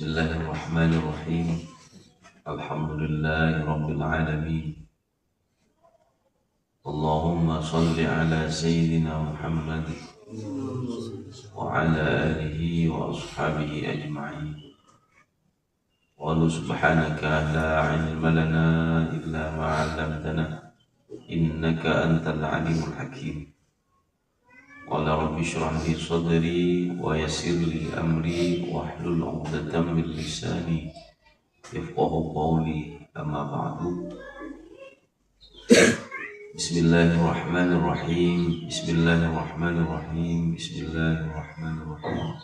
Bismillahirrahmanirrahim. Alhamdulillahirabbil alamin. Allahumma shalli ala sayyidina Muhammad wa ala alihi wa ashabihi ajma'in. Wa subhanaka la ilma lana illa ma 'allamtana innaka antal alimul hakim. Qala rabbi shrah li sadri wa yassir li amri wahlul 'uqdatam min lisani yafqahu qawli, amma ba'du. Bismillahirrahmanirrahim. Bismillahirrahmanirrahim. Bismillahirrahmanirrahim.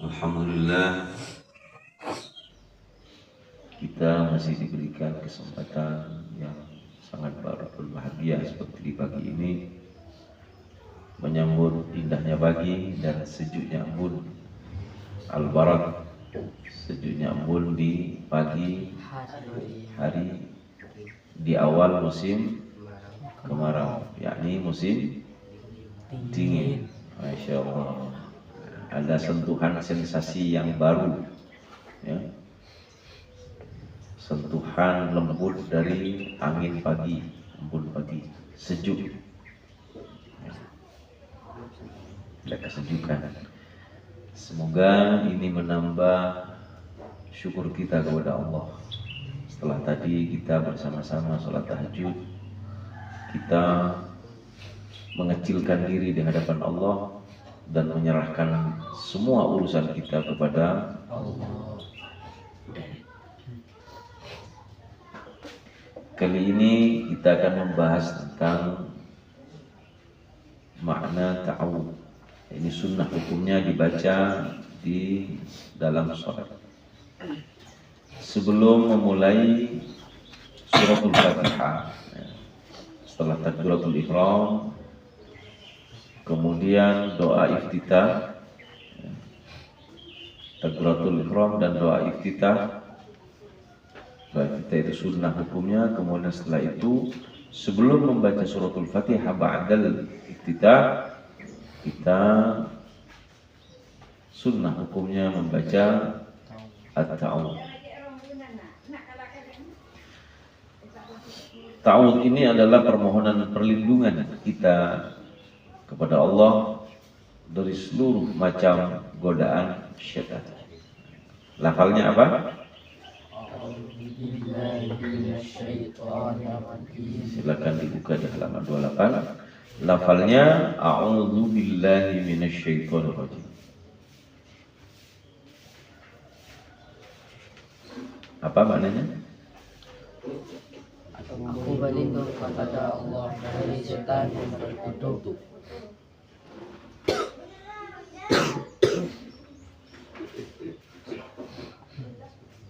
Alhamdulillah, kita masih diberikan kesempatan yang sangat berbahagia seperti di pagi ini, menyambut indahnya pagi dan sejuknya embun al-barak, sejuknya embun di pagi hari di awal musim kemarau, yakni musim dingin. Masya Allah, ada sentuhan sensasi yang baru, ya. Sentuhan lembut dari angin pagi, embun pagi, sejuk, ada kesejukan. Semoga ini menambah syukur kita kepada Allah. Setelah tadi kita bersama-sama sholat tahajud, kita mengecilkan diri di hadapan Allah dan menyerahkan semua urusan kita kepada Allah. Kali ini kita akan membahas tentang makna ta'awudz. Ini sunnah hukumnya dibaca di dalam sholat. Sebelum memulai suratul Fatihah, setelah takbiratul ihram, kemudian doa iftitah, takbiratul ihram dan doa iftitah. Kita itu sunnah hukumnya. Kemudian setelah itu, sebelum membaca suratul Fatihah ba'dal iftitah, kita sunnah hukumnya membaca at-ta'awudz. Ta'awudz ini adalah permohonan perlindungan kita kepada Allah dari seluruh macam godaan syaitan. Lafalnya apa? Silakan dibuka di halaman 28. Lafalnya a'udzu billahi minasyaitonir rajim. Apa maknanya? Aku berlindung kepada Allah dari setan yang terkutuk.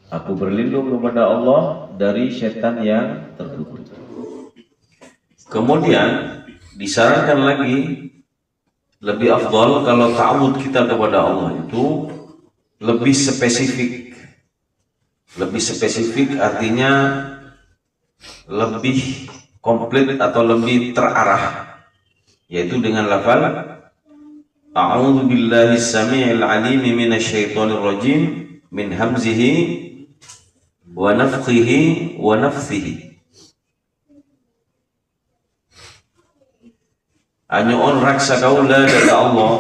Aku berlindung kepada Allah dari setan yang terkutuk. Kemudian disarankan lagi, lebih afdal kalau ta'awudz kita kepada Allah itu lebih spesifik. Lebih spesifik artinya lebih komplit atau lebih terarah, yaitu dengan lafal a'udzu billahi samii'il 'aliim minasyaitonir rajim min hamzihi wa nafthihi wa nafthihi. Anyoon raksa kaula daga Allah,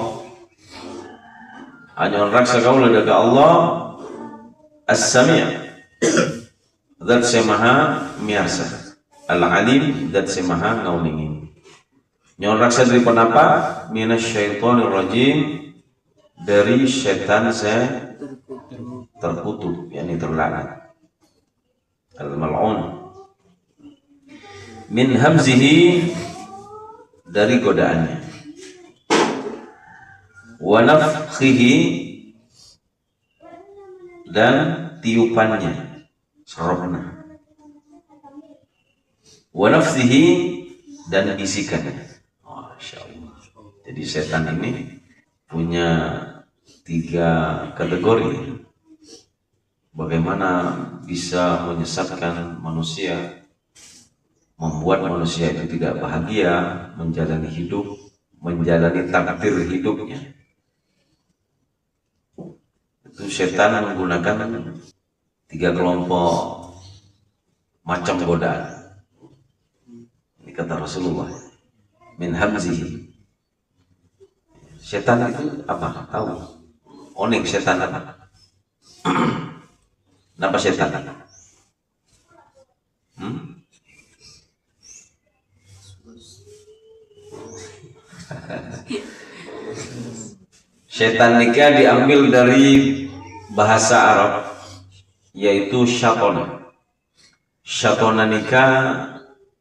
anyoon raksa kaula daga Allah as-sami', zat semaha miarsa, al-alim, zat semaha ngaulingi. Nyoon raksa dari penapa? Minasyaitonir rajim, dari syaitan saya terkutuk, yakni terlaknat, al-mal'un. Min hamzihi, dari godaannya. Wa nafthihi, dan tiupannya, serokna. Wa nafthihi, dan bisikannya. Masya Allah. Jadi setan ini punya 3 kategori. Bagaimana bisa menyesatkan manusia, membuat manusia itu tidak bahagia menjalani hidup, menjalani takdir hidupnya. Itu setan menggunakan 3 kelompok macam godaan. Ini kata Rasulullah, min hamzihi. Setan itu apa? Tahu? Onik setan apa? Kenapa setan? Setan nikah diambil dari bahasa Arab, yaitu syatona. Syatona nikah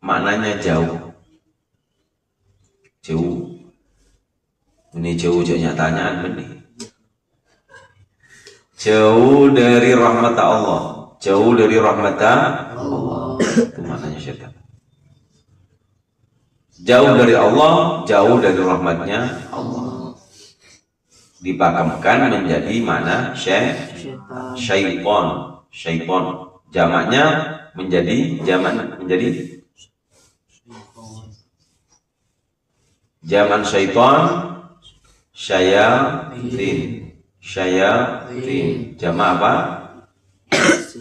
maknanya jauh. Jauh. Ini jauh nyatanya benih. Jauh dari rahmat Allah. Jauh dari rahmat Allah. Itu maknanya syaitan. Jauh dari Allah, jauh dari rahmatnya Allah. Dipakamkan menjadi mana? Syaiton. Syaiton. Jamaknya menjadi zaman syaiton, syayatin. Syayatin. Jamak apa?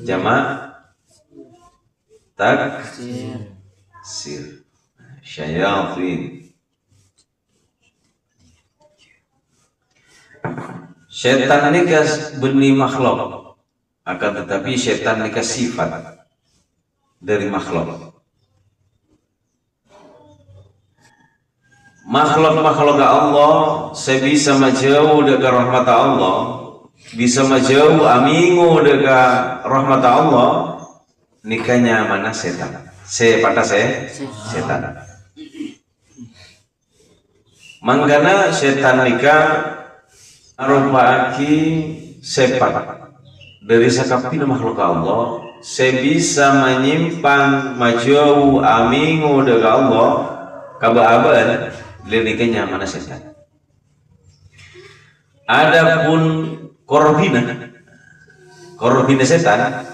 Jamak taksir. Syayatin. Setan ini benih makhluk, akan tetapi setan ini sifat dari makhluk. Makhluk Allah sebisa majauh dekat rahmat Allah, bisa majauh amingu dekat rahmat Allah, nikahnya mana setan? Setan. Mangkana setan nikah arupaaki sepat dari sakapina makhluk Allah, sebisa menyimpang majauh amingu dekat Allah kabaaban. Nikahnya mana setan. Adapun korobina setan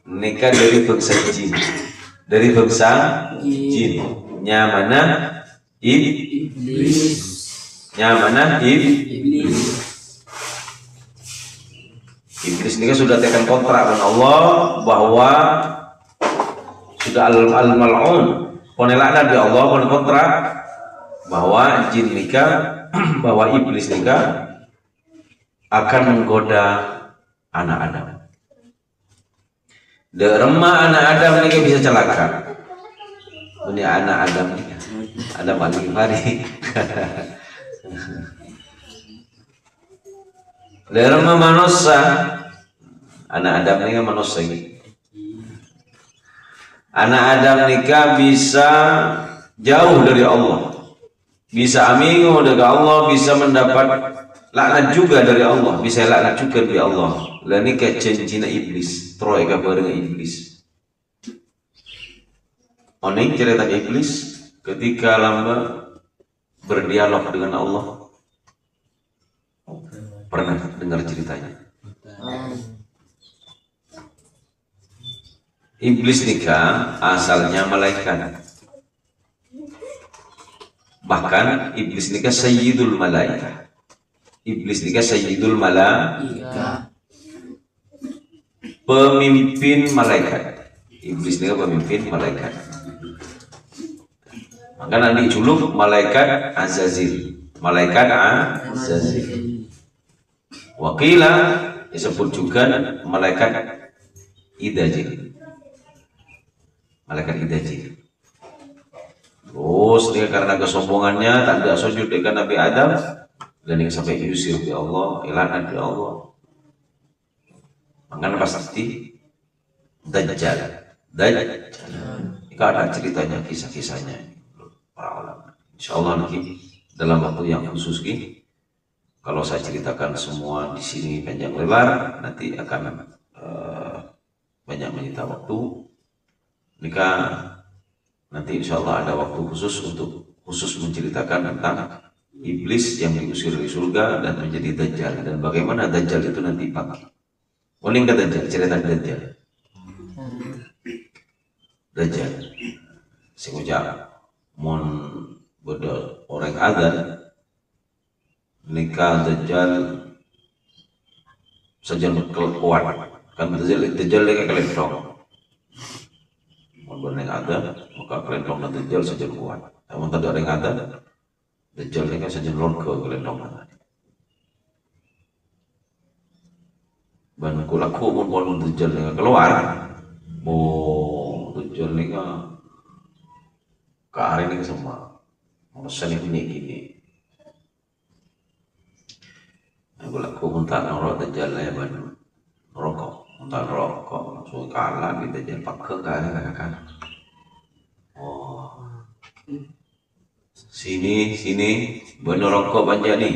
nikah dari bangsa jin. Dari bangsa jin. Nyamana iblis. Nyamana iblis. Iblis nikah sudah tekan kontrak dengan Allah bahwa sudah al-mal'un. Ponelakna di Allah pon kontrak bahwa jin nikah, bahwa iblis nikah akan menggoda anak Adam. Derema anak Adam nikah bisa celaka. Ini anak Adam nikah. Adam al-Ghifari. Derema manusia, anak Adam nikah manusia. Anak Adam nikah bisa jauh dari Allah, bisa amingu dari Allah, bisa mendapat laknat juga dari Allah, bisa laknat juga dari Allah. Lah nikah janjina iblis, troy bareng iblis. Oning cerita iblis ketika lamba berdialog dengan Allah. Pernah dengar ceritanya? Iblis nikah asalnya malaikat. Bahkan iblis nikah sayyidul malaikat. Iblis nikah sayyidul malaikat. Pemimpin malaikat. Iblis nikah pemimpin malaikat. Maka nanti juluk malaikat Azazil. Malaikat Azazil. Wakila disebut juga malaikat Idajil. Malaikat Idajil. Terus dia karena kesombongannya tak ada sujud dengan Nabi Adam dan dia sampai diusir oleh Allah, ilahan oleh Allah. Makanya pasti Dajjal. Jika ada ceritanya, kisah-kisahnya para ulama. Insyaallah nanti dalam waktu yang khusus ini, kalau saya ceritakan semua di sini panjang lebar, nanti akan banyak menyita waktu. Jika nanti insya Allah ada waktu khusus untuk menceritakan tentang iblis yang diusir dari surga dan menjadi Dajjal, dan bagaimana Dajjal itu nanti pakai. Uning ke Dajjal, cerita Dajjal. Dajjal, sing ucap mon bodoh orang adan nikah Dajjal saja kuat kan Dajjal kayak kelentong. Mun yang ada maka kelentong dan Dajjal saja kuat. Namun tidak ada yang ada Dajjal kayak saja lon ke kelentong. Ban kulaku mun Dajjal yang keluar. Dajjal ini ke hari ini semua. Manusia ini gini. Kulaku mun tak norok Dajjal ya ban rokok. Tak rokok langsung kalah di Dajjal pakai kan. Sini bener rokok banyak nih.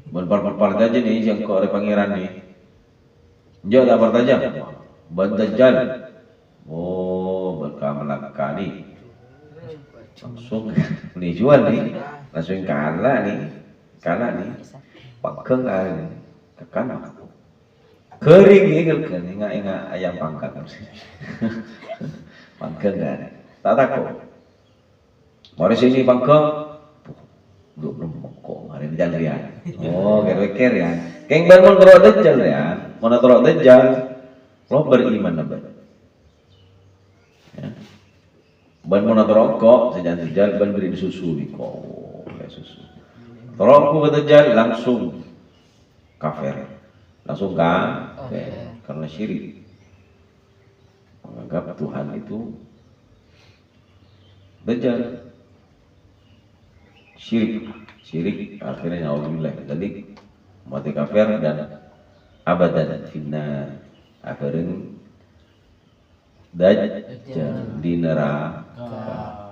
Berpar aja nih yang kau oleh pangeran nih. Jauh tak bertajam. Dajjal. Berkamalaka nih. Langsung nih jual nih. Langsung kalah nih. Pakeng tekan kering kan ingat ayam pangkat pangkeng kan tak takut mari sini pangkeng belum kok hari ini jalan ya kira-kira ya keng bangun terus Dajjal ya mana terus Dajjal lo beriman apa ya ban mana terus kok sejan Dajjal ban beri susu di kok susu terongku ke Dajjal langsung kafir, langsung karena syirik menganggap Tuhan itu Dajjal syirik akhirnya naudzubillah jadi mati kafir dan abadan finnar akhirnya Dajjal di neraka.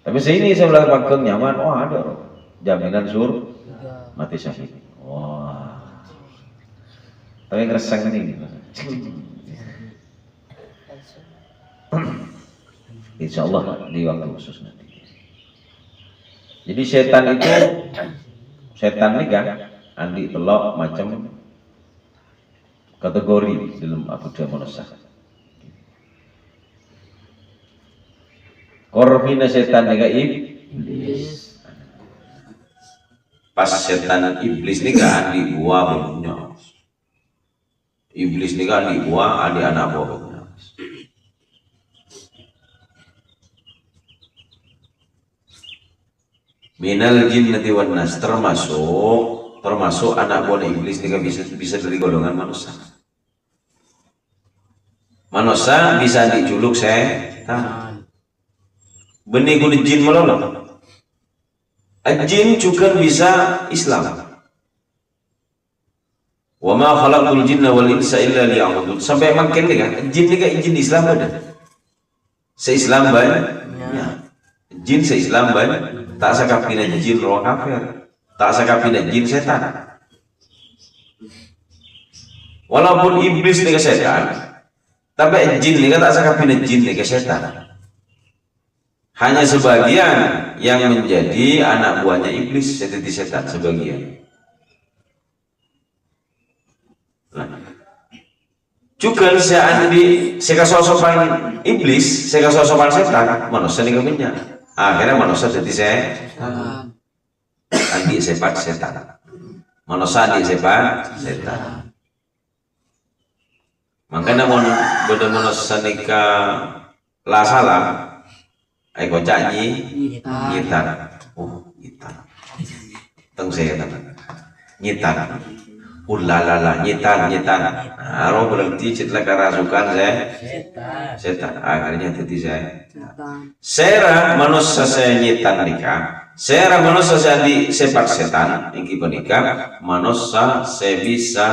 Tapi sini saya bilang pakai nyaman, ada loh. Jaminan mati syahid. Wah. Tapi ngereseng ini. Insya Allah di waktu khusus nanti. Jadi setan ini kan andi telok macam kategori dalam akidah manusia. Korfina setan juga iblis. Pas setan iblis ni kan andi buah punya. Iblis ni kan andi buah adi anak buahnya. Minal jinnati wan nas termasuk anak buah iblis ni kan bisa dari golongan manusia. Manusia bisa dijuluk setan. Benih guna jin melolong. Jin juga bisa Islam. Wa ma khalaqul jinna wal insa illa liya'budun. Sampai makin ni kan jin ni kan jin Islam ada. Se-Islam ban. Jin se-Islam ban. Tak sakapina jin roh kafir. Tak sakapina jin setan. Walaupun iblis ni ke setan, tapi jin ni kan tak sakapina jin ni ke setan. Hanya sebagian yang menjadi anak buahnya iblis seperti setan sebagian. Nah, juga sekasosopan iblis, sekasosopan setan, manusia ini kemenyan. Akhirnya manusia jadi setan. Andi sepat setan. Manusia andi sepat setan. Makanya mau benar-benar nikah lah salah. Kocak nyitan. Nyitan. Teng saya nyitan. Ulalala nyitan. Nah, berarti setelah kerasukan setan. Akhirnya jadi saya manusia saya nyitan nikah. Saya manusia saya di sepak setan. Iki penikah manusia saya bisa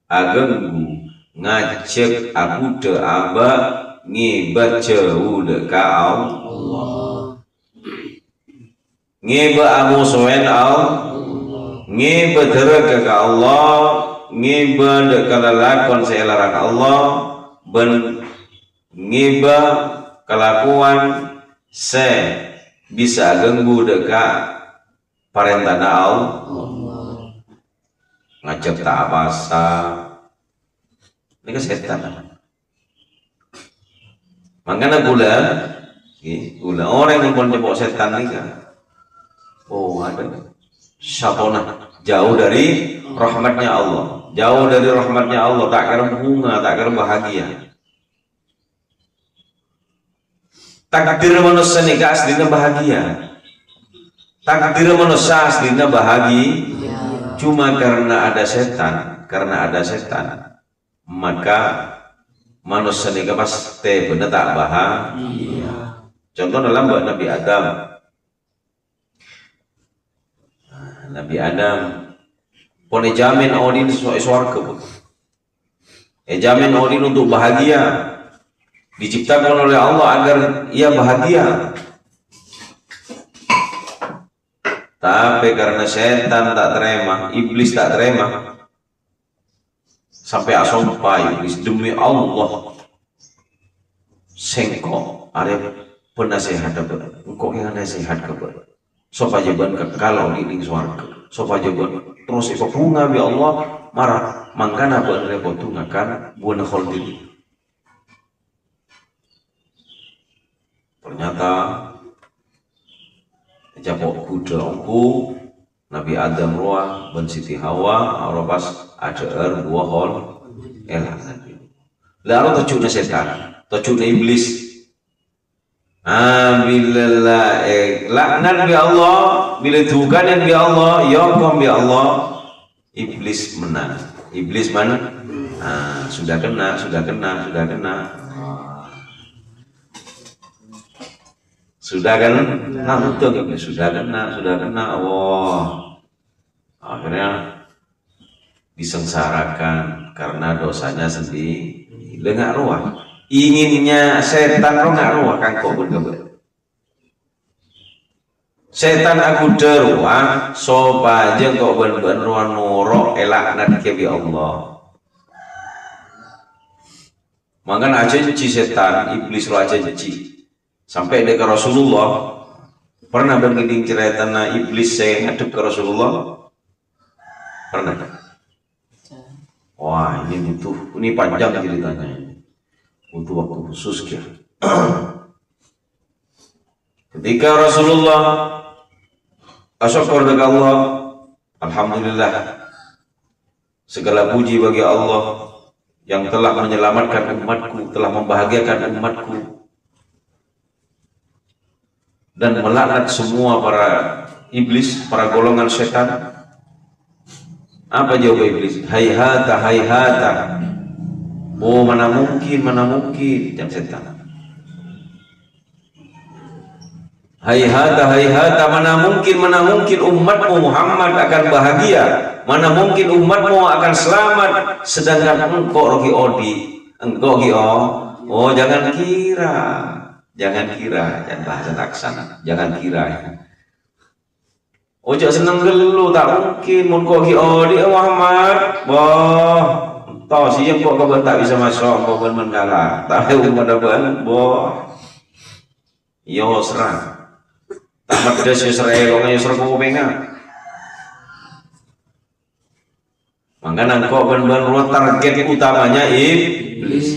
agenggu ngajak aku de aba ngibat jauh deka Allah ngiba amu soen ngiba deraka ka Allah ngiba deka lalakon selarang Allah ben ngiba kelakuan se bisa ganggu deka parentana Allah ngajak tak abasa ini kan setan. Makanya gula orang yang mau nyebok setan ini kan, ada syabonah, jauh dari rahmatnya Allah, jauh dari rahmatnya Allah, tak kira bunga, tak kira bahagia. Takdir manusia ini aslinya bahagia, takdir manusia aslinya bahagia, cuma karena ada setan, maka manusia ini pasti benar tak bahagia. Contoh dalam Nabi Adam. Nabi Adam pone jamin odin swarga, jamin odin untuk bahagia, diciptakan oleh Allah agar ia bahagia. Tapi karena setan tak terima, iblis tak terima, sampai asompa iblis, demi Allah sengkok ada penasehat kepada engkau yang nasihat kepada sopa jaban kalau di swarga, sopa jaban terus ipo bunga bi Allah marah mangkana ban repotunga kan buana kholdi. Ternyata japok kuda ongku Nabi Adam roa ben Siti Hawa pas ada dua hol lalu tocukna setan, tocukna iblis. Bila laknat bi Allah, bila tuganan bi Allah, yakum bi Allah, iblis menang. Iblis mana? Sudah kena. Sudah kan? Betul iblis sudah kena. Wah, akhirnya disengsarakan karena dosanya sendiri. Lengak ruah. Inginnya setan nggak ruah kangkok bergabar. Setan aku deruah sopa aja kok ben ruah nurok elak nanti bi Allah. Mangkan aja ci setan iblis lo aja ci sampai dekat Rasulullah pernah bergeding cerita na iblis saya ngadep ke Rasulullah pernah. Wah ini panjang ceritanya. Butuh waktu khusus ya. Ketika Rasulullah asyukur kepada Allah, alhamdulillah segala puji bagi Allah yang telah menyelamatkan umatku, telah membahagiakan umatku dan melaknat semua para iblis, para golongan setan. Apa jawab iblis? Hayhata. Oh mana mungkin yang setan. Hayhata mana mungkin umatmu Muhammad akan bahagia, mana mungkin umatmu akan selamat sedangkan engkau rogi odi, engkau oh jangan bahasa laksana, jangan kira. Ojo seneng gelu tak mungkin engkau odi Muhammad, wah tahu sih yang kok tak bisa masuk kau mengalah tapi umat dapat boh yo serang tamat des yo serai longan yo serang kau pengen makanya kau benar-benar target utamanya iblis.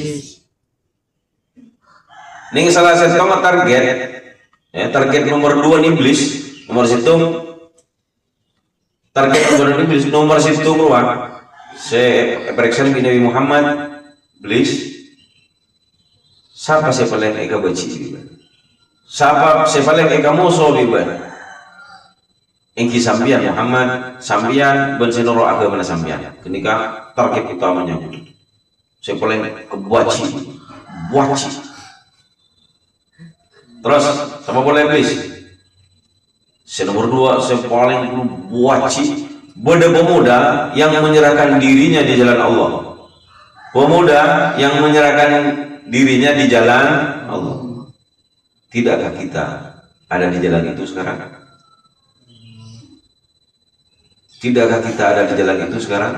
Ning salah satu target nomor 2 iblis nomor situ target nomor situ ruang saya periksa Nabi Muhammad iblis siapa saya paling ega baci siapa saya paling ega musuh biban engki sambian Muhammad sambian ben senoro agama sambian kenika target utamanya saya paling kebaci terus sama boleh iblis saya nomor 2 saya paling buaci pemuda yang menyerahkan dirinya di jalan Allah, pemuda yang menyerahkan dirinya di jalan Allah. Tidakkah kita ada di jalan itu sekarang? Tidakkah kita ada di jalan itu sekarang?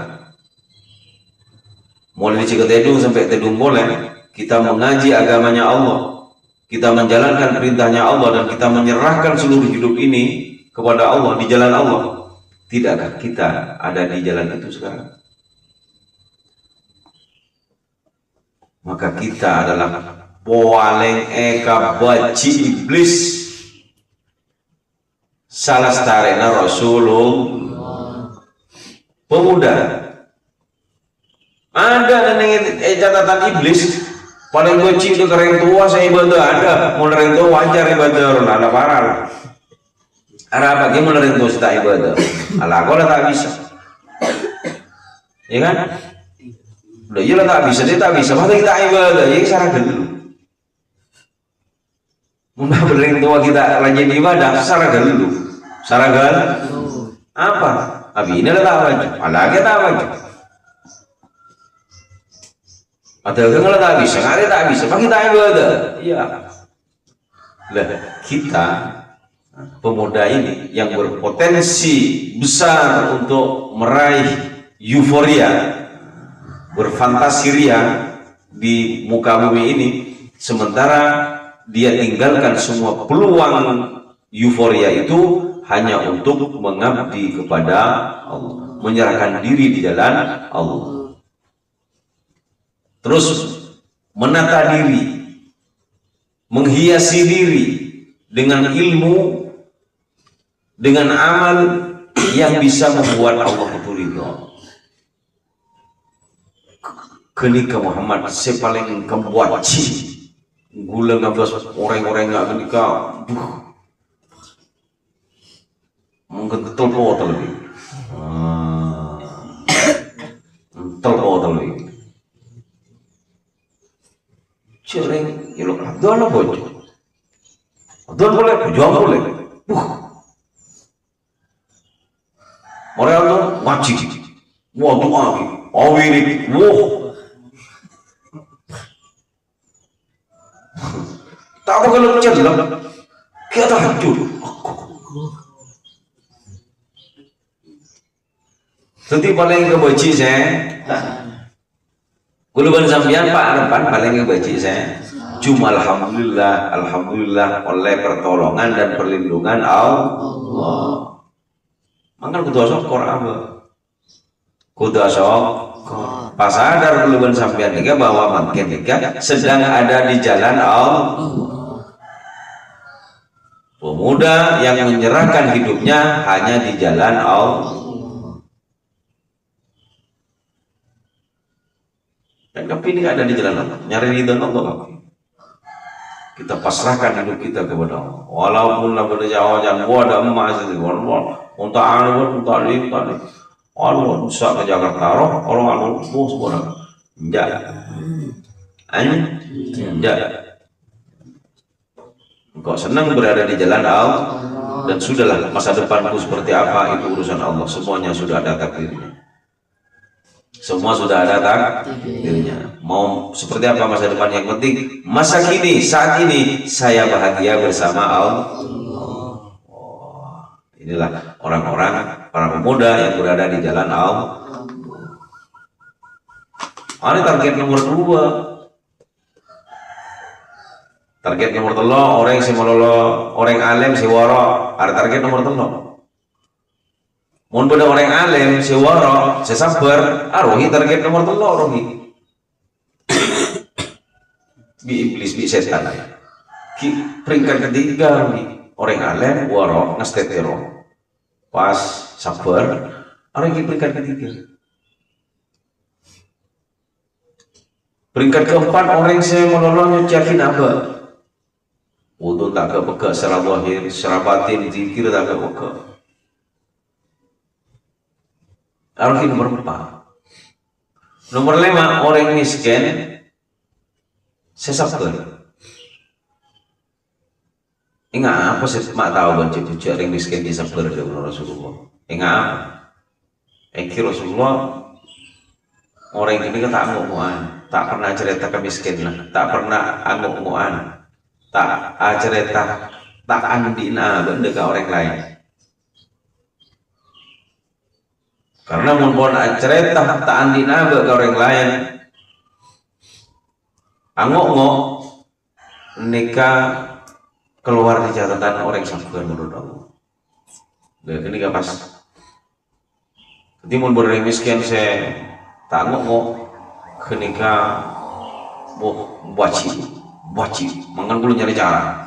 Mulai dari Tedung sampai Tedung boleh kita mengaji agamanya Allah, kita menjalankan perintahnya Allah dan kita menyerahkan seluruh hidup ini kepada Allah di jalan Allah. Tidakkah kita ada di jalan itu sekarang? Maka kita adalah paling eka baci iblis Salastarena Rasulullah. Pemuda. Ada neneng catatan iblis. Paling benci itu keren tua saya ibadah ada. Mau keren tua wajar ibadah orang ada parah. Ada apa? Gimana keren tua kita ibadah? Alah, kau tak bisa. Ya kan? Udah iya tak bisa, dia tak bisa. Masa kita ibadah, ya sarang dulu. Mungkin benerin tua kita rajin ibadah, sarang dulu. Sarang apa? Abi ini tak wajib, lagi tak wajib. Atau kalau tak bisa, nggak tak bisa. Maka kita ibadah, iya. Lah kita pemuda ini yang berpotensi besar untuk meraih euforia, berfantasi ria di muka bumi ini, sementara dia tinggalkan semua peluang euforia itu hanya untuk mengabdi kepada Allah, menyerahkan diri di jalan Allah, terus menata diri, menghiasi diri dengan ilmu, dengan amal yang bisa membuat Allah itu ridho. Kenika Muhammad saya paling kebuaci gula ngabas orang-orang nggak kenika mungkin telpo terlebih telpo terlebih cereng ya lo abdul apa bocor abdul boleh jual boleh orang itu wajib wah doa awirik wah tak apa kalau celam kita hancur. Jadi paling kebaci saya guluban sambian Pak depan paling kebaci saya cuma alhamdulillah oleh pertolongan dan perlindungan Allah. Mangkal kudu syukur apa? Kudu syukur. Pas sadar guluban sambian tiga bahwa makin tiga sedang ada di jalan Allah. Pemuda yang menyerahkan hidupnya hanya di jalan Allah. Dan kepilih ada di jalan Allah, nyari ridho Allah. Kita pasrahkan hidup kita kepada Allah. Walaupun lah pada Jawa jangan gua ada emas itu, untuk anu, untuk ini, Allah bisa ke Jakarta, orang anu bos orang, enggak, enggak. Engkau senang berada di jalan Allah dan sudahlah masa depanku seperti apa itu urusan Allah, semuanya sudah ada takdirnya. Semua sudah ada takdirnya. Mau seperti apa masa depan, yang penting masa kini, saat ini saya bahagia bersama Allah. Inilah orang-orang, para pemuda yang berada di jalan Allah. Ini target nomor 2. Target nomor 3 orang si melolo, orang alim si waro. Ada target nomor 3. Mun pada orang alim si waro, si sabar, arohi target nomor 3 arohi. Bi iblis, bi setan. Peringkat ketiga nih, orang alim waro ngastetero. Pas sabar, arohi peringkat ketiga. Peringkat keempat orang si melolo nyuciakin apa? Wudu tak kepeka secara zahir, secara batin zikir tak kepeka. Lalu nomor 4. Nomor 5 orang miskin sesabar. Ingat apa sih mak tahu banci cuci orang miskin di sabar dari Rasulullah. Ingat apa? Rasulullah orang ini kan tak ngomong, tak pernah cerita kemiskinan, tak pernah ngomong. Tak cerita tak andina benda ke orang lain, karena mohon cerita tak andina ke orang lain angok-ngok nikah keluar di catatan orang sabar menurut Allah. Ini gak pas. Jadi mau berani miskin saya tak angok-ngok kenika wajib mangan dulu nyari cara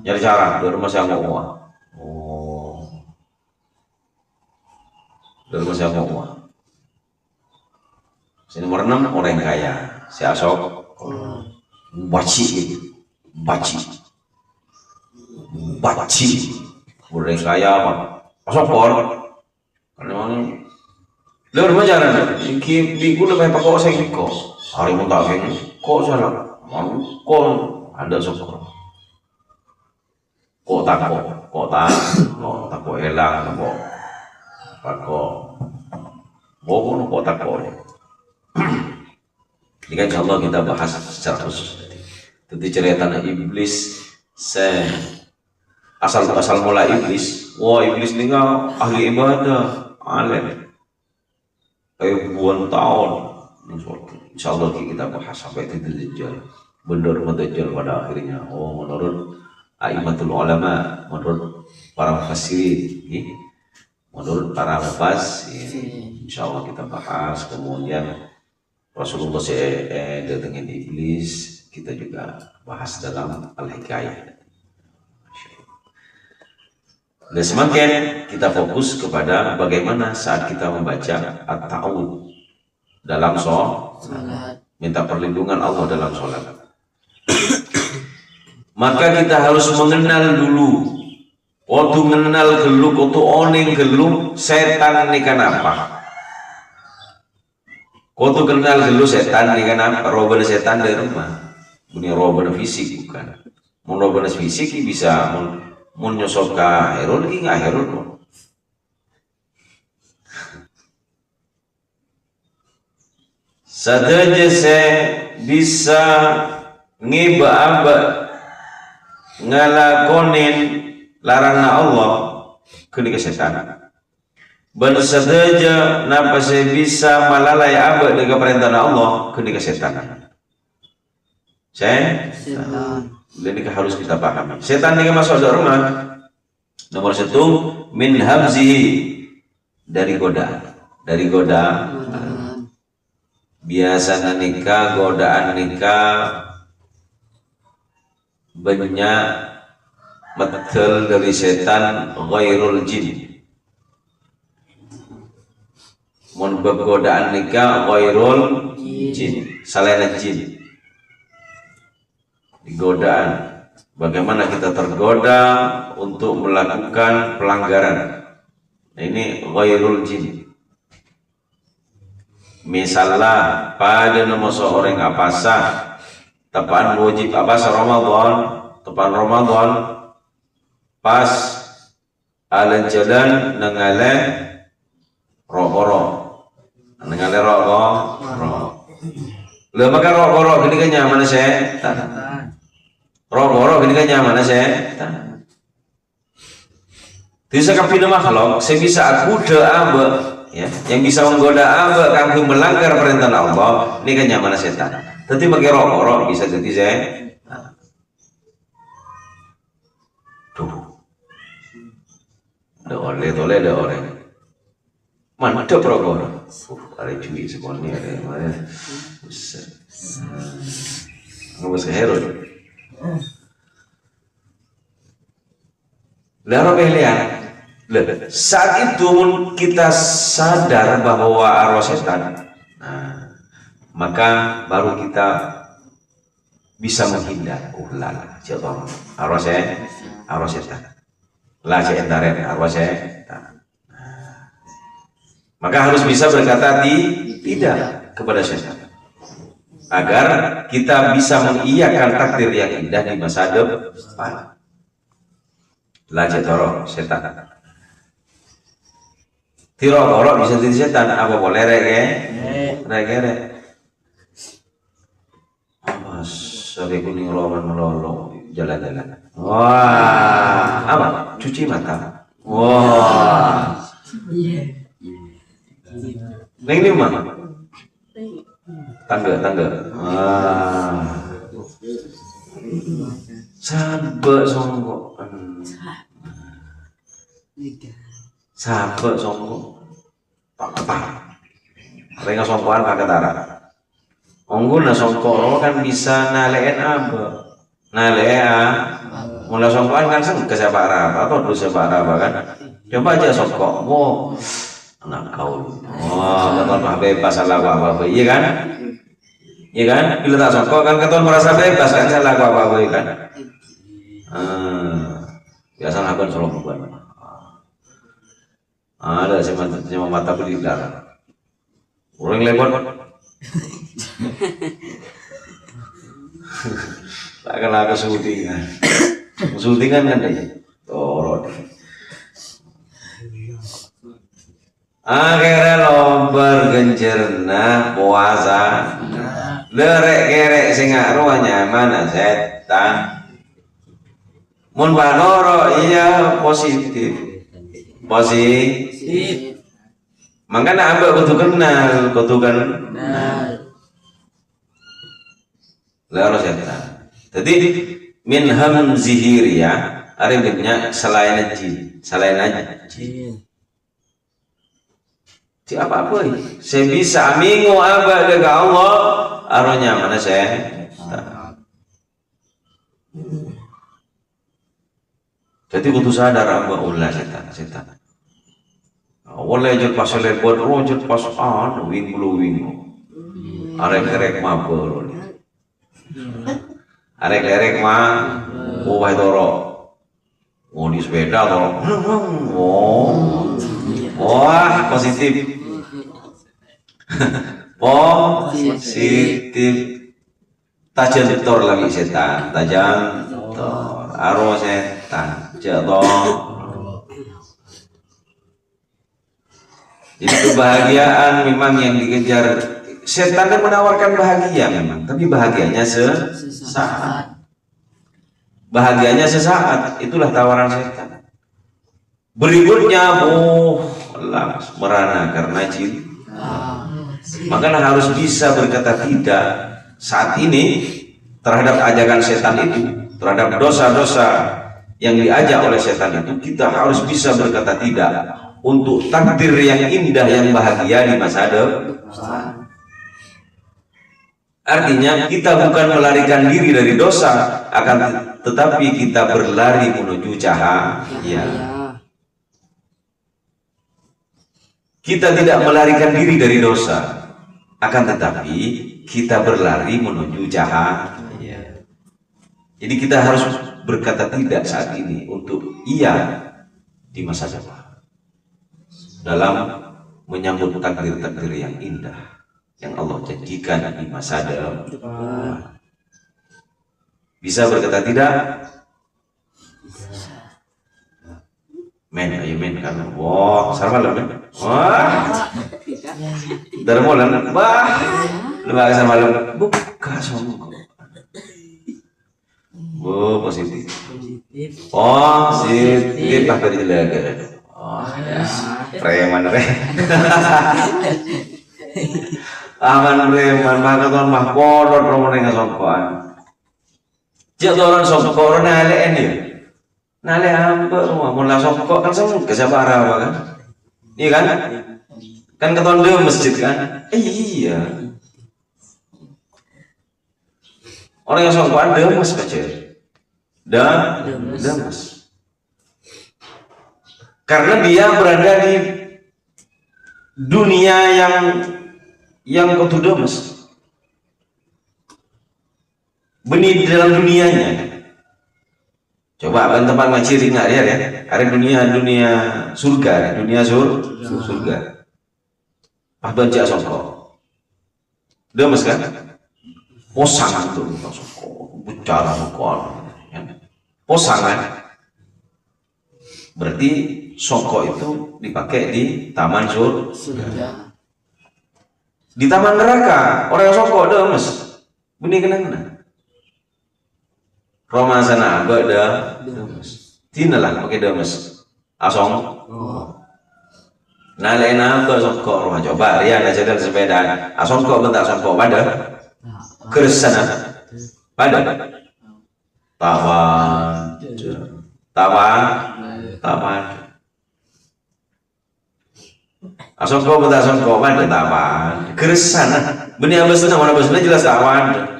biar masih angok Oh. Dari masa mau. Si nomor 6 orang kaya. Si Asok. Baci gitu. Baci. Orang kaya apa? Asopor. Karena memang lewat macam di gula banyak pakok saya kok. Hari mau tak keng. Kok salah. Kok ada sokor. Kok tak elang kok. Pakok. Bokong kok tak kok. Jika insyaallah kita bahas secara khusus. Tentang cerita iblis asal mula iblis. Wah, iblis ini ahli ibadah, alim. Ribuan tahun. Insyaallah kita bahas sampai titik Dajjal. Benar Dajjal pada akhirnya. Oh, menurut a'immatul ulama, menurut para mufassirin, menurut para mufassir. Insyaallah kita bahas. Kemudian Rasulullah datangin iblis, kita juga bahas dalam Al-Hikayah. Dan semakin kita fokus kepada bagaimana saat kita membaca at-ta'awud dalam sholat, minta perlindungan Allah dalam sholat. Maka kita harus mengenal dulu. Waktu mengenal geluk, waktu oning geluk, setan ini kan apa? Waktu kenal geluk setan ini kan apa? Robana setan dari rumah. Punya robana fisik bukan. Mau robana fisik bisa menyosok ke herul, ini nggak herul. Saja saya bisa ngiba-aba ngalakonin larangan Allah ke setan. Benar saja napa saya bisa malalai aba dengan perintah Allah ke setan. Setan. Ini harus kita pahami. Setan ini masuk dalam rumah. Nomor 1 min habzihi, dari godaan. Biasa nikah, godaan nikah banyak betul dari setan ghairul jin. Mun godaan nikah ghairul jin, selain jin. Godaan, bagaimana kita tergoda untuk melakukan pelanggaran. Nah, ini ghairul jin. Misalnya pada nama seorang apasa tepan wajib apasa Ramadan, tepan Ramadan pas ala jalan nangale rokoro, nangale rokoro. Lalu maka rokoro gini kan nyaman setan. Rokoro gini kan nyaman setan. Bisa kapina makhluk, saya bisa aku amba, ya, yang bisa menggoda amba, kami melanggar perintah Allah, ini kan nyaman setan. Tapi pakai rokoro bisa jadi setan. Tuh, ada oleh. Mantap rokoro. Ada cuy sekolahnya ada yang mana? Nggak bisa herod. Lalu pilihan. Saat itu kita sadar bahwa arwah setan, maka baru kita bisa menghindar. Coba arwah setan. Lah setan arwah setan. Maka harus bisa berkata tidak kepada setan, agar kita bisa mengiyakan takdir yang indah di masa depan. Lajatoro setan. Tiro-tiro bisa jadi setan. Apa boleh rege? Apa sore kuning roman melolo jalan-jalan. Wah, apa? Cuci mata. Wah. Neng di mana? Tangga. Wah. Sabe songko. Sabe songko. Tak ketar. Renga songkoan kakak tara. Ongguna songko kan bisa nalein apa? Nah mulai songkokan kan ke siapa Arab atau dulu siapa Arab kan? Coba aja songkok, anak kau, keton bebas salah apa iya kan? Iya kan? Bila tak songkok kan keton merasa bebas kan salah apa iya kan? Biasa lakukan songkokan. Ada cuma mata belidar, orang lepon. Tak kena kesutingan. Kesutingan kan deh. Torot. Akhirnya lomber gencerna puasa. Lerek kerek sing ngaruh nyaman setan. Mun panoro iya positif. Positif. Makanya ambek kudu kenal, Lero setan. Jadi min hamzihi ya, artinya selain jin. Di apa-apa ini. Saya bisa amingu apa dengan Allah, aronya mana saya. Jadi kudu sadar apa ulah setan. Awalnya jet pas lepot, jet pas wing. Arek mabel. Arek mah wah doro mau di sepeda doro wah positif tajam tor lagi setan tajam tor arwah setan jatuh. Jadi kebahagiaan memang yang dikejar. Setan yang menawarkan bahagia memang, tapi bahagianya sesaat. Bahagianya sesaat, itulah tawaran setan. Berikutnya, merana karena jin. Makanya harus bisa berkata tidak saat ini terhadap ajakan setan itu, terhadap dosa-dosa yang diajak oleh setan itu, kita harus bisa berkata tidak untuk takdir yang indah, yang bahagia di masa depan. Artinya kita bukan melarikan diri dari dosa, akan tetapi kita berlari menuju cahaya. Kita tidak melarikan diri dari dosa, akan tetapi kita berlari menuju cahaya. Jadi kita harus berkata tidak saat ini untuk iya di masa depan dalam menyambut takdir-takdir yang indah yang Allah janjikan di masa depan. Bisa berkata tidak? Men, ayo men kan. Wah, sarmal men. Wah. Darmolan. Wah. Lembaga sarmal. Buka songko. Positif. Positif pak dari jelaga. Preman. Aman preman maka ton mah kolot romone ngasongkoan. Jek orang songko nale ini. Nale ampe mun la songko kan sama ke siapa apa kan? Iya kan? Kan keton de masjid kan? Iya. Orang yang songkoan demes baca. Demes. Karena dia berada di dunia yang ketudemes, benih di dalam dunianya. Coba teman-teman ngaciri nggak ya? Ada dunia surga, surga. Pas baca songko, demes kan? Posangan tuh songko, bicara songko, posangan. Berarti songko itu dipakai di taman surga. Di taman neraka orang songko demes benih kena Roma sana ada demes tinalah pakai demes asong nalena ke songko rumah coba rian aja dan sepeda asongko bentak songko pada kersana pada taman asongko bentak songko pada taman keresan benih abis mana jelas tawan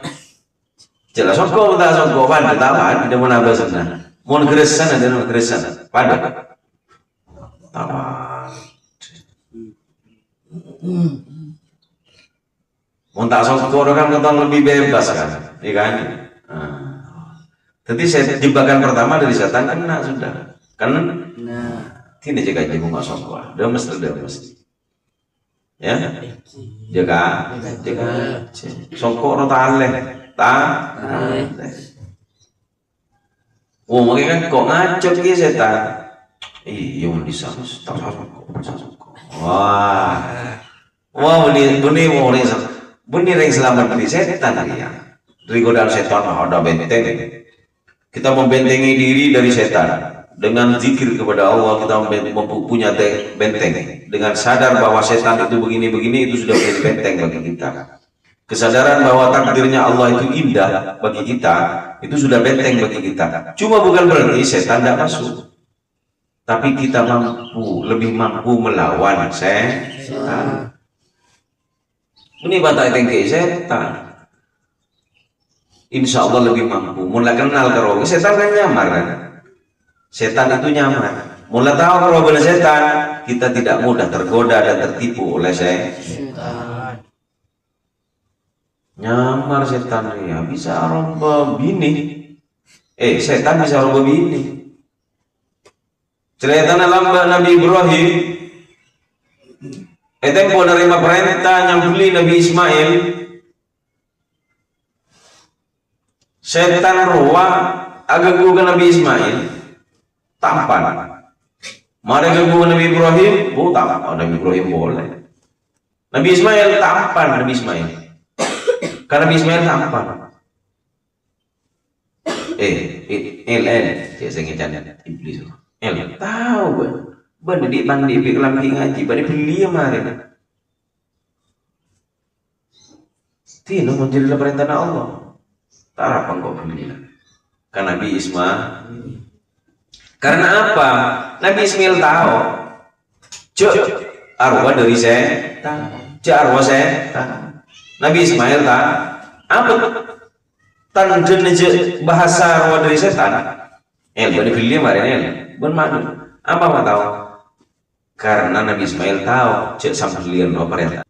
Jelas songko tak songko pada tawa tidak mau nambah sana. Mau geresan ada mau geresan pada tawa. Mau tak songko kan ketong lebih bebas kan, iya kan? Jadi jebakan pertama dari setan kena sudah, kan? Tidak jaga jiwa nggak songko, dia mesti. Ya, jaga songko rota aleh, oh makanya kan kok ngacot ki setan, iya mau disamus, tak songko, wah bunyi mau ring selamat dari setan ya, dari godaan setan ada benteng, kita membentengi diri dari setan. Dengan zikir kepada Allah kita punya benteng. Dengan sadar bahwa setan itu begini-begini itu sudah menjadi benteng bagi kita. Kesadaran bahwa takdirnya Allah itu indah bagi kita itu sudah benteng bagi kita. Cuma bukan berarti setan tidak masuk. Tapi kita lebih mampu melawan setan. Ini batak tengke setan. Insya Allah lebih mampu. Mulai kenal ke setan kan nyamar kan. Setan itu nyaman. Mulai tahu kalau benar setan, kita tidak mudah tergoda dan tertipu oleh setan. Nyamar setan ya bisa rombah bini. Setan bisa rombah bini. Cerita lambah Nabi Ibrahim. Tempo nerima perintah nyambuli Nabi Ismail. Setan roa agak ke Nabi Ismail. Tampan. Mari ganggu Nabi Ibrahim, tampan. Nabi Ibrahim boleh. Nabi Ismail tampan, Nabi Ismail. Karena Nabi Ismail tampan. Saya ngecan iblis. Tahu ban di kelam ngaji, ban beli kemarin. Tino menjadi perintah Allah. Tak apa kok beli. Karena Nabi Ismail. Karena apa? Nabi Ismail tahu arwah dari setan. Arwah setan. Nabi Ismail tahu apa tanda bahasa arwah dari setan. Bani beli kemarin bermadu. Apa mau tahu? Karena Nabi Ismail tahu sambil perintah.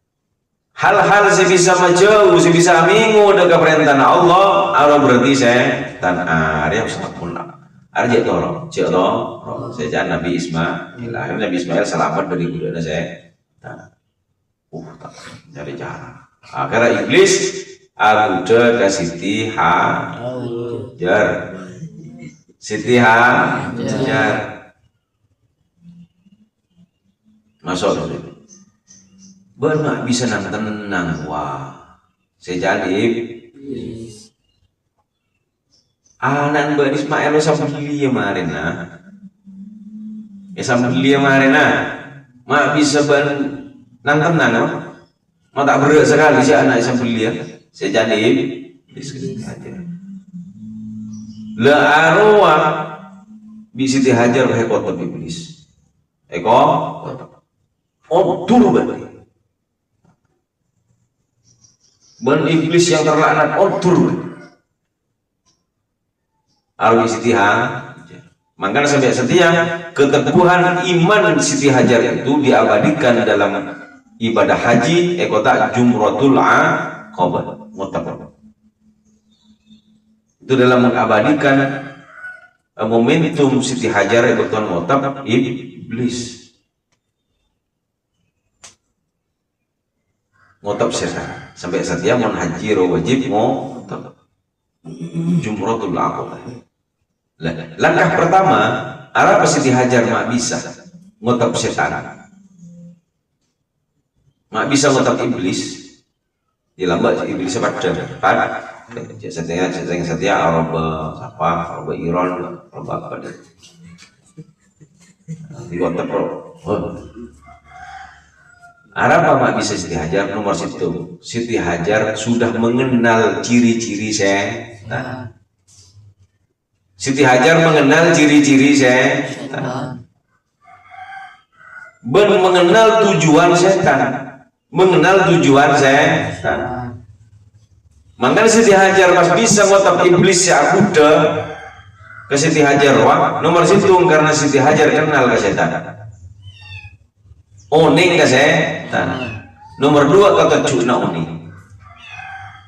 Hal-hal saya bisa maju, saya bisa minggu dengan perintah Allah. Allah berarti setan. Dia sangat punah. Arja tolong, saya Nabi Ismail. Akhirnya Nabi Ismail selamat dari godaan saya. Tak cari cara. Akhirnya iblis aku ke Siti Hajar. Siti Hajar masuk. Benar bisa tenang. Wah, saya jadi. Anak Mbak Ismail sampai dia kemarin sampai dia kemarin mak bisa tenang mau tak berat sekali si anak sampai dia saya jadi la arwah bisa dihajar oleh kota iblis tur berarti iblis yang terlaknat tur Arwah Siti Hajar. Makanya sampai setia keteguhan iman Siti Hajar itu diabadikan dalam ibadah haji ekota Jumratul Aqabah muttafaq. Itu dalam mengabadikan momentum Siti Hajar ekota muttafaq iblis. Muttafaq setan. Sampai setia mon haji wajib muttafaq. Jumratul Aqabah. Langkah pertama, apa Siti Hajar mak bisa ngotap setan, mak bisa ngotap iblis, dilambat iblis pada setia araba apa araba Iran araba apa deh ngotap apa mak bisa Siti Hajar nomor situ. Siti Hajar sudah mengenal ciri-ciri setan. Siti Hajar mengenal ciri-ciri setan. Mengenal tujuan setan. Mengenal tujuan setan. Makanya Siti Hajar pas bisa ngotak iblis ya kuda ke Siti Hajar wah nomor situ karena Siti Hajar kenal ke setan. Oning ke setan. Nomor 2 kata cuna oning.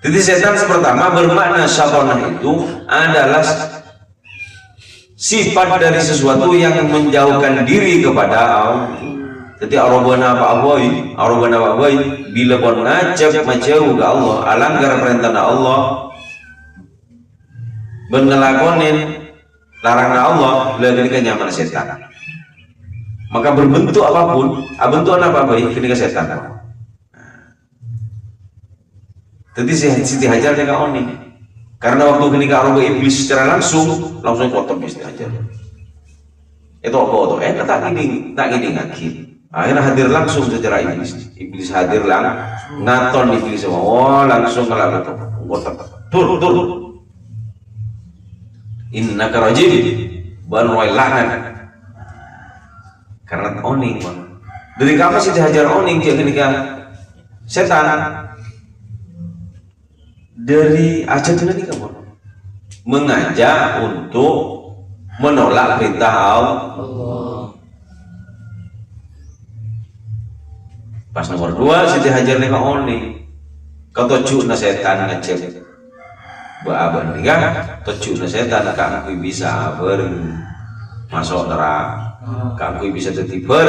Jadi setan pertama bermakna syatonah itu adalah sifat dari sesuatu yang menjauhkan diri kepada Allah. Jadi arobana apa aboy bila pun ngajak majauh ke Allah, alanggar perintah Allah, benelakonin larang Allah, lebih kenyaman setan. Maka berbentuk apapun, bentukan apa baik ketika setan. Jadi Siti Hajar dia oni. Karena waktu ketika orang iblis secara langsung potong Siti Hajar. Itu apa tuh? Tak gini ngaki. Akhirnya hadir langsung secara iblis hadir ngaton iblis semua. Oh langsung kalau tur. Innaka rajim banwai langan. Karena oning. Dari kamu Siti Hajar oning dia ketika setan dari ajakan ini kamu mengajak untuk menolak perintah Allah. Pas nomor 2 Siti Hajar nih oni kau tojuk na setan ngecek baaban nih kan tojuk na setan kan bisa masuk neraka kan bisa tertibar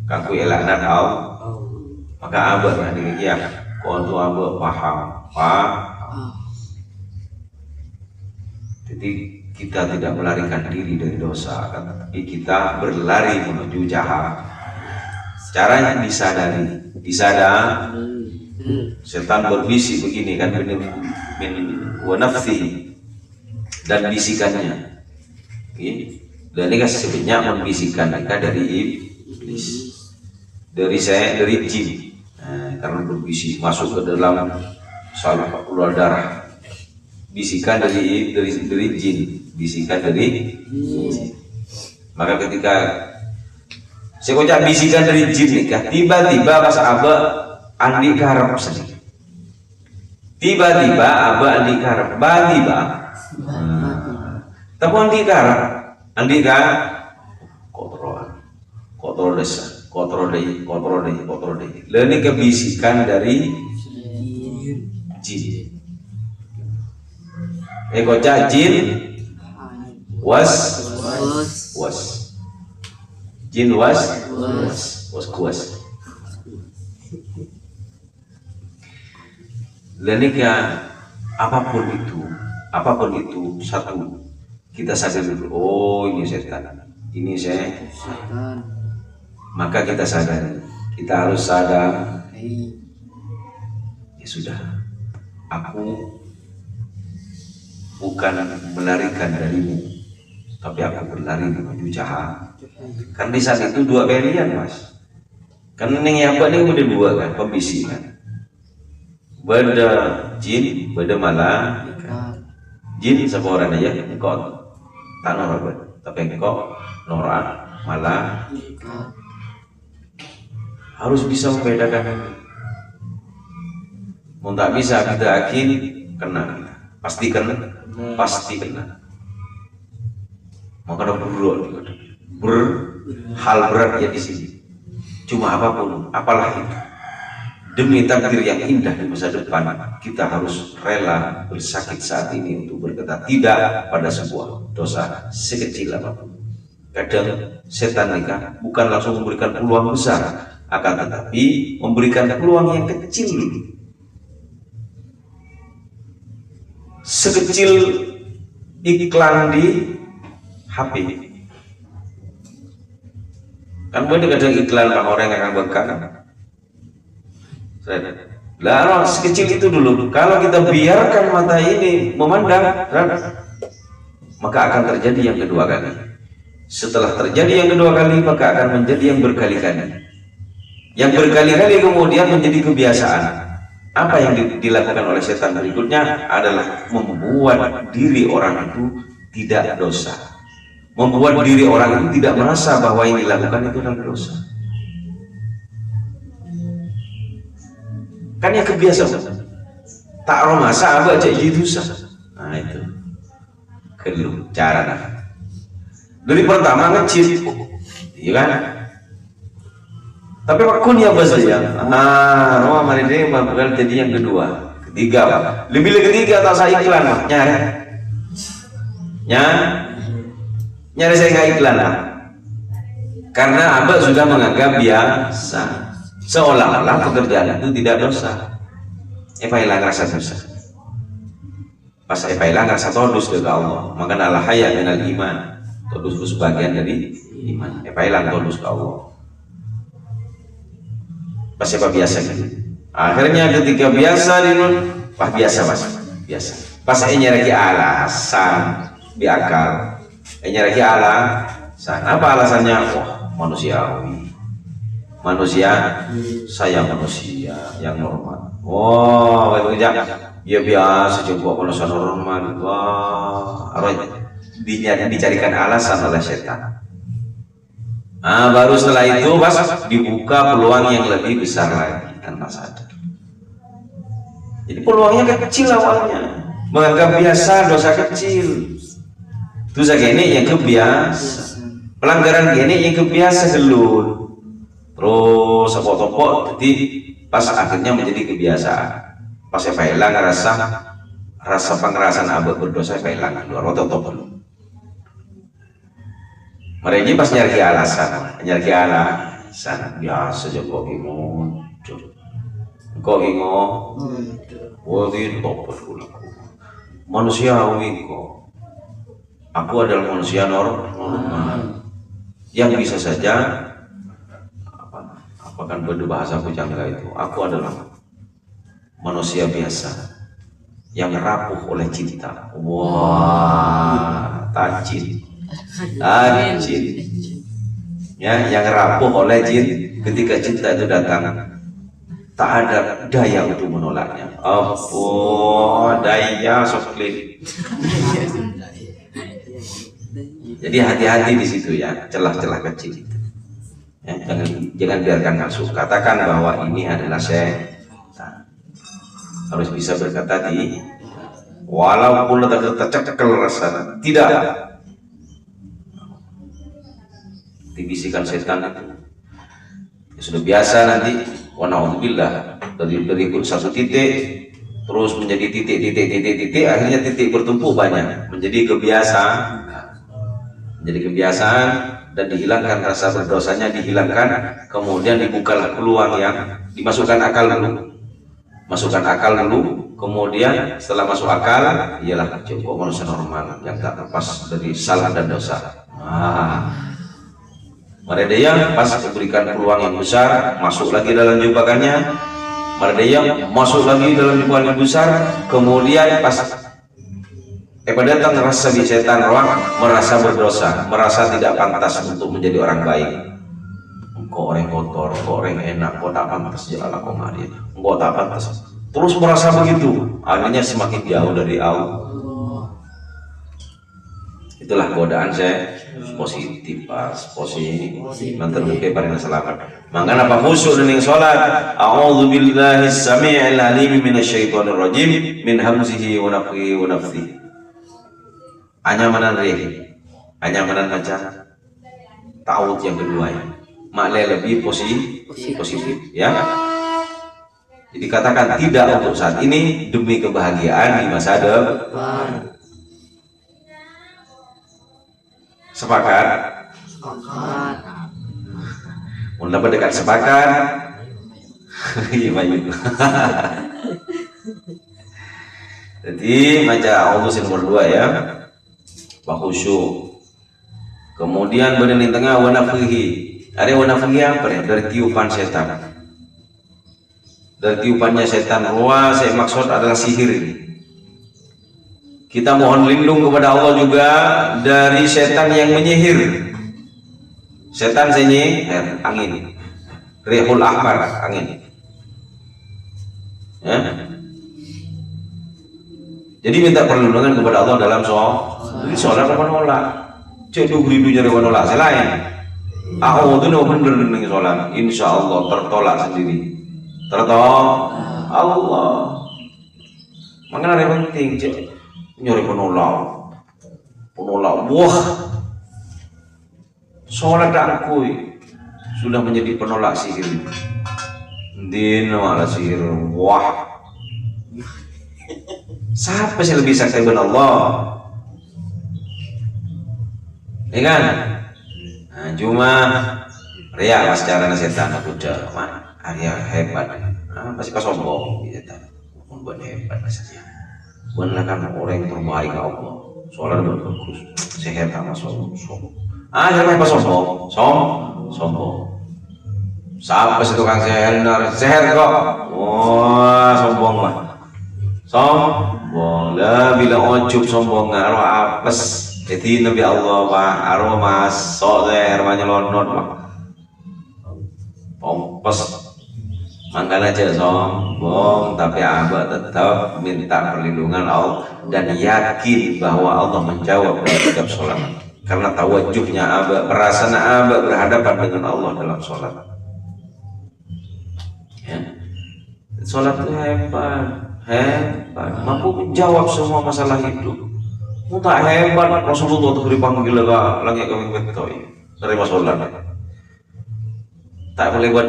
kan elakna Allah maka abah nih ya kau tuh abah paham jadi kita tidak melarikan diri dari dosa tapi kita berlari menuju jahat. Caranya disadari setan berbisik begini kan min wa nafsihi dan bisikannya dan ini kan sebenarnya membisikkan mereka dari iblis dari jin karena berbisik masuk ke dalam saluran keluar darah bisikan dari jin bisikan dari jin. Maka ketika saya kocak bisikan dari jin nikah tiba-tiba pas Aba andi karep sedikit tiba-tiba Aba andi karep tiba tapi andi karep kotor deh ini kebisikan dari jin kocak jin was jin was kuas. Lenika apapun itu satu kita sadar dulu. Oh ini setan, ini setan. Maka kita sadar, kita harus sadar. Ya sudah, aku bukan melarikan darimu, tapi aku berlari menuju jahat. Kan di saat itu 2 pilihan mas. Kan yang apa nih udah 2 kan pembisikan. Beda jin, beda malah jin seorang aja engkau tak norak, tapi engkau norak malah harus bisa membedakan. Mau tak bisa kita yakin kena, pasti kena. Maka ada hal berat ya di sini. Cuma apapun, apalah itu, demi takdir yang indah di masa depan, kita harus rela bersakit saat ini untuk berkata tidak pada sebuah dosa sekecil apapun. Kadang setan nikah bukan langsung memberikan peluang besar, akan tetapi memberikan peluang yang kecil dulu. Sekecil iklan di HP. Kan boleh kadang iklan pak orang yang akan bekak. Lah sekecil itu dulu. Kalau kita biarkan mata ini memandang, maka akan terjadi yang kedua kali. Setelah terjadi yang kedua kali, maka akan menjadi yang berkali-kali. Yang berkali-kali kemudian menjadi kebiasaan. Apa yang dilakukan oleh setan berikutnya adalah membuat diri orang itu tidak dosa, membuat diri orang itu tidak merasa bahwa yang dilakukan itu adalah dosa. Kan yang kebiasaan tak roh masa abah cek gitu sah. Nah itu kedua cara nah. Dari pertama ngecit, iya kan? Tapi wakun ya bahasa ya. Rumah mana ini bakal jadi yang kedua, ketiga pak. Lebih ketiga atau saya iklan pak? Nyari saya nggak iklan lah. Karena abah sudah menganggap biasa, seolah-olah pekerjaan itu tidak dosa. Hilang rasa dosa. Pas hilang rasa todus ke Allah. Maka Allah haya minal iman. Todus itu sebagian dari iman. Hilang todus ke Allah. Pas apa biasa gitu. Akhirnya ketika biasa biasa mas. Biasa. Pas nyari alasan di akal. Nyari alasan. Apa alasannya? Wah manusiawi. Manusia, saya manusia yang normal. Oh, bekerja, ya biasa coba manusia normal. Wah, dicarikan alasan oleh setan. Baru setelah itu pas dibuka peluang yang lebih besar lagi tanpa sadar. Jadi peluangnya kecil awalnya, menganggap biasa dosa kecil. Dosa gini yang kebiasa, pelanggaran gini yang kebiasa dulu. Terus sepot-sepot, jadi pas akhirnya menjadi kebiasaan. Pas saya hilang rasa pengerasaan abad berdosa saya hilang luar ototop dulu. Mereka pas nyari alasan biasa aja kok ingon, topot dulu. Manusiawi kok. Aku adalah manusia normal yang bisa saja. Bahkan bahasa pujangga itu, aku adalah manusia biasa yang rapuh oleh cinta. Wah, tajin, ya, yang rapuh oleh jin. Ketika cinta itu datang, tak ada daya untuk menolaknya. Daya soklit. Jadi hati-hati di situ ya, celah-celah kecil. Ya, jangan biarkan masuk. Katakan bahwa ini adalah setan. Harus bisa berkata di walaupun tercekel rasa tidak dibisikan setan itu ya sudah biasa nanti wa na'udzubillah dari satu titik terus menjadi titik akhirnya titik bertumpuk banyak menjadi kebiasaan dan dihilangkan rasa berdosanya, dihilangkan, kemudian dibukalah peluang yang dimasukkan akal dulu, kemudian setelah masuk akal ialah cukup manusia normal yang tak lepas dari salah dan dosa. Mereka yang pas diberikan peluang yang besar masuk lagi dalam jebakannya, mereka yang masuk lagi dalam jebakan yang besar, kemudian pas datang rasa di setan ruang, merasa berdosa, merasa tidak pantas untuk menjadi orang baik. Engkau orang kotor, engkau orang enak, engkau tak pantas jalan aku mari, engkau tak pantas. Terus merasa begitu, akhirnya semakin jauh dari Allah. Itulah godaan saya positif mantan lebih paling selamat. Mangga apa khusyuk dengan salat. A'udzubillahi samii'il 'aliim minasyaitonir rajim min hamzihi wa nafthihi wa nafthihi. Anyamanan macam ta'awud yang kedua ya. Makna lebih positif ya. Jadi katakan tidak untuk saat ini demi kebahagiaan di masa depan. Sepakat? Mau dapat dekat sepakat? Iya baik. Jadi macam Allah nomor 2 ya. Khusyuk. Kemudian berada di tengah wanafihi. Ada wanafihi apa ya? Dari tiupan setan. Dari tiupannya setan. Saya maksud adalah sihir ini. Kita mohon lindung kepada Allah juga dari setan yang menyihir. Setan senyihir angin. Rihul ahmar angin. Ya. Jadi minta perlindungan kepada Allah dalam sholat apa nolak. Ceduk rindunya dengan nolak selain. Aku tuh bener nih sholat. Insya Allah tertolak sendiri. Tertolak Allah. penting nyari penolak. Wah, sholat akui sudah menjadi penolak sihir. Dino ala sihir. Wah, siapa sih lebih sakti dengan Allah? Ya kan? Nah, cuma ria secara setan aku udah Arya hebat. Pasti pas sombong gitu kan. Buat hebat rasanya. Buatlah kan orang yang terbaik Allah. Soalnya bagus. Sehat sama sombong. Akhirnya pas sombong. Sombong. Siapa sih tukang sehat kok? Wah, sombong lah. Sombong lah, bila ujub sombong ngaruh apes. Jadi Nabi Allah Pak, arwah masuk saya arwahnya lonot Pak. Pompes, mangkal aja sombong, tapi abah tetap minta perlindungan Allah dan yakin bahwa Allah menjawab dalam setiap sholat. Karena tawajuhnya abah, perasaan abah berhadapan dengan Allah dalam sholat. Ya. Sholat itu hebat, mampu menjawab semua masalah hidup. Tak hebat Rasulullah itu beri panggil lagi kami betul dari masalah. Tak boleh buat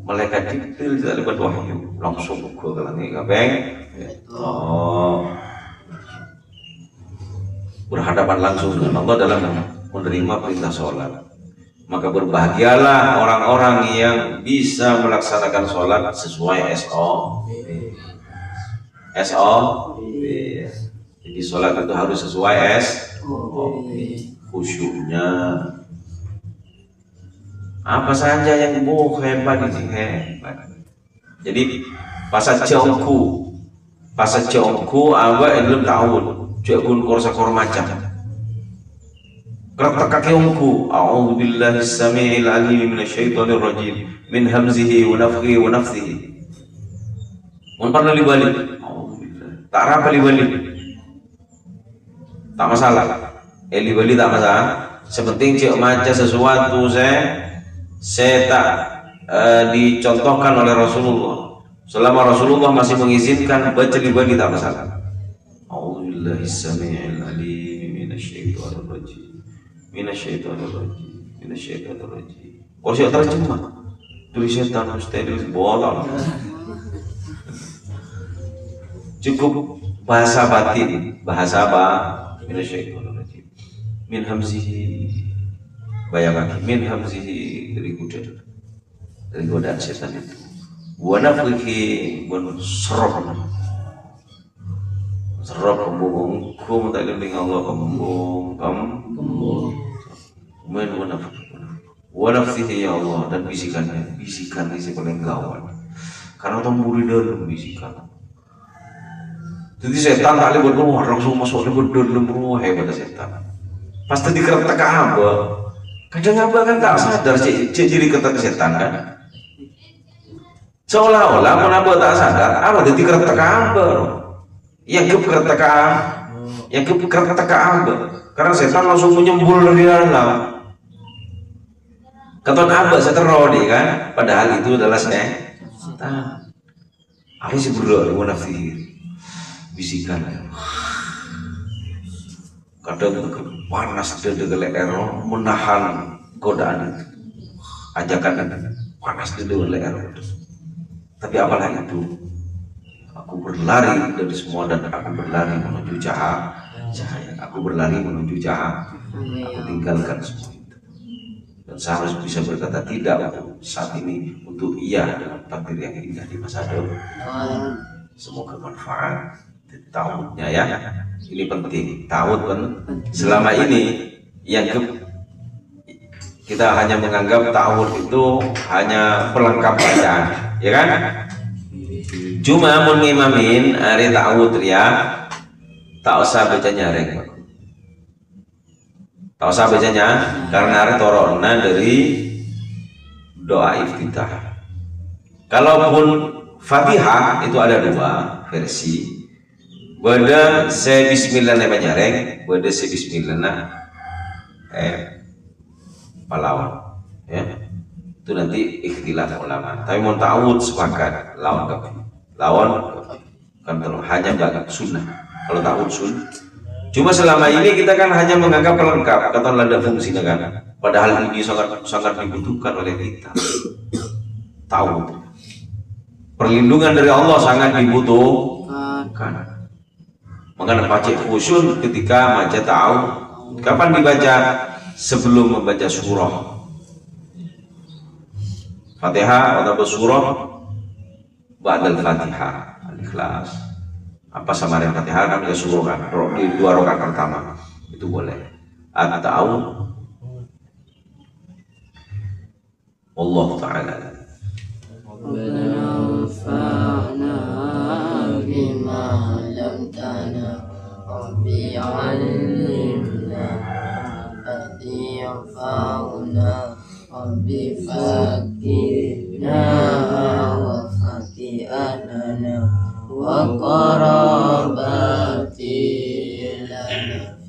malaikat Jibril, tidak boleh buat wahyu, langsung ke langit kabeng. Berhadapan langsung dengan Allah dalam menerima perintah sholat. Maka berbahagialah orang-orang yang bisa melaksanakan sholat sesuai SOP. Jadi sholat itu harus sesuai SOP. Khusyuknya apa saja yang hebat ini hebat. Jadi pasal ciongku apa yang belum tahu ciongku korsa kormacam kerak kaki ongku a'udzubillahi samiil alim minasyaitonir rajim min hamzihi wa nafthihi wa nafthihi mun pernah libalik tak apa libalik tak masalah libalik tak masalah sepenting cik maca sesuatu saya tak dicontohkan oleh Rasulullah selama Rasulullah masih mengizinkan baca libalik tak masalah. A'udzubillahi samiil alim minasyaitonir rajim minasyaitonir rajim. Kalau saya terjemah tulis setan mustahil bolong. Cukup bahasa batin, bahasa apa? Minasyaitonir rajim. Min hamzihi bayangkan min hamzihi dari godaan setan itu. Wa nafthihi bun serap kembung kum tak gending Allah kembung wa nafsihi ya Allah dan bisikan isi paling gawat karena tamburi dalam bisikan. Jadi setan tak boleh keluar langsung masuk ke dalam rumah hebat setan. Pasti dikeretak apa? Kadang apa kan tak sadar ciri keretak setan kan? Seolah-olah kenapa tak sadar apa jadi keretak apa? Yang keretak apa? Karena setan langsung menyembul dari dalam. Katon abah seterodi kan, padahal itu adalah setan. Aku sih berdua dengan nafsir, bisikan. Kadang panas dari leher, menahan godaan itu, ajakan panas dari leher. Tapi apalah itu, aku berlari dari semua dan aku berlari menuju cahaya. Aku berlari menuju cahaya. Aku tinggalkan semua. Dan saya harus bisa berkata tidak untuk saat ini, untuk iya dengan takdir yang indah di masa depan. Semoga manfaat ta'awudnya ya. Ini penting. Ta'awud kan selama ini yang kita hanya menganggap ta'awud itu hanya pelengkap bacaan, ya kan? Cuma mun ngimamin ari ta'awud ya, tak usah bacanya rek. Tak usah bacanya karena ada torona dari doa iftitah. Kalaupun Fatihah itu ada dua versi. Bada se bismillah na banyareng, bada se bismillah na pahlawan. Ya. Itu nanti ikhtilaf ulama. Tapi mau ta'awud sepakat lawan. kan hanya bagi sunnah. Kalau ta'awud sunnah. Cuma selama ini kita kan hanya menganggap pelengkap, kata ada fungsinya kan. Padahal ini sangat dibutuhkan oleh kita. Ta'awud. Perlindungan dari Allah sangat dibutuhkan. Makanya baca khusyuk ketika baca ta'awud. Kapan dibaca? Sebelum membaca surah Fatihah atau surah ba'dal Fatihah, Al-Ikhlas. Apa sama dengan Fatihah kan bisa surah kan di 2 rakaat pertama itu boleh. At-ta'awud. Allah taala. Wanafa'na bima lamtana Rabbi 'allimna Fa'na Rabbi fakirna wa faki'anana wa qarabati lana.